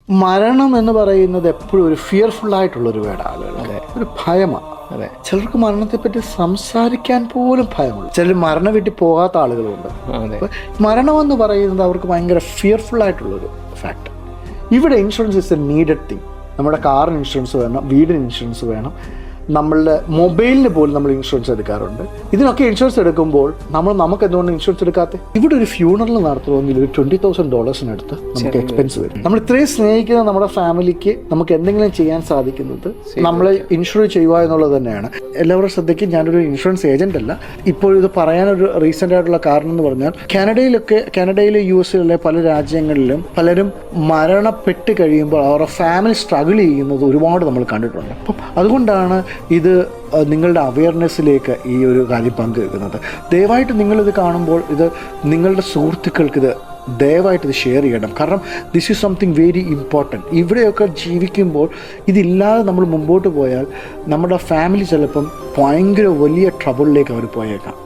മരണം എന്ന് പറയുന്നത് എപ്പോഴും ഒരു ഫിയർഫുള്ളായിട്ടുള്ളൊരു വേർഡ് ആളുകൾ, ഒരു ഭയമാണ്. അതെ, ചിലർക്ക് മരണത്തെപ്പറ്റി സംസാരിക്കാൻ പോലും ഭയമുള്ളൂ. ചിലർ മരണം വീട്ടിൽ പോകാത്ത ആളുകളുണ്ട്. അപ്പോൾ മരണമെന്ന് പറയുന്നത് അവർക്ക് ഭയങ്കര ഫിയർഫുള്ളായിട്ടുള്ളൊരു ഫാക്ട്. ഇവിടെ insurance is A needed thing. നമ്മുടെ കാറിന് ഇൻഷുറൻസ് വേണം, വീടിന് ഇൻഷുറൻസ് വേണം, നമ്മളുടെ മൊബൈലിന് പോലും നമ്മൾ ഇൻഷുറൻസ് എടുക്കാറുണ്ട്. ഇതിനൊക്കെ ഇൻഷുറൻസ് എടുക്കുമ്പോൾ നമുക്ക് എന്തുകൊണ്ട് ഇൻഷുറൻസ് എടുക്കാത്ത? ഇവിടെ ഒരു ഫ്യൂണറൽ നടത്തണമെങ്കിൽ ഒരു $20,000 നമുക്ക് എക്സ്പെൻസ് വരും. നമ്മൾ ഇത്രയും സ്നേഹിക്കുന്ന നമ്മുടെ ഫാമിലിക്ക് നമുക്ക് എന്തെങ്കിലും ചെയ്യാൻ സാധിക്കുന്നത് നമ്മൾ ഇൻഷുർ ചെയ്യുക എന്നുള്ളത് തന്നെയാണ്. എല്ലാവരുടെ ശ്രദ്ധയ്ക്ക് ഞാനൊരു ഇൻഷുറൻസ് ഏജന്റ് അല്ല. ഇപ്പോൾ ഇത് പറയാനൊരു റീസെൻ്റ് ആയിട്ടുള്ള കാരണം എന്ന് പറഞ്ഞാൽ കാനഡയിലെ US പല രാജ്യങ്ങളിലും പലരും മരണപ്പെട്ട് കഴിയുമ്പോൾ അവരുടെ ഫാമിലി സ്ട്രഗിൾ ചെയ്യുന്നത് ഒരുപാട് നമ്മൾ കണ്ടിട്ടുണ്ട്. അപ്പം അതുകൊണ്ടാണ് ഇത് നിങ്ങളുടെ അവയർനെസ്സിലേക്ക് ഈ ഒരു കാര്യം പങ്കുവെക്കുന്നത്. ദയവായിട്ട് നിങ്ങളിത് കാണുമ്പോൾ ഇത് നിങ്ങളുടെ സുഹൃത്തുക്കൾക്ക് ഇത് ദയവായിട്ട് ഇത് ഷെയർ ചെയ്യണം. കാരണം this is something very important. ഇവിടെയൊക്കെ ജീവിക്കുമ്പോൾ ഇതില്ലാതെ നമ്മൾ മുമ്പോട്ട് പോയാൽ നമ്മുടെ ഫാമിലി ചിലപ്പം ഭയങ്കര വലിയ ട്രബിളിലേക്ക് അവർ പോയേക്കാം.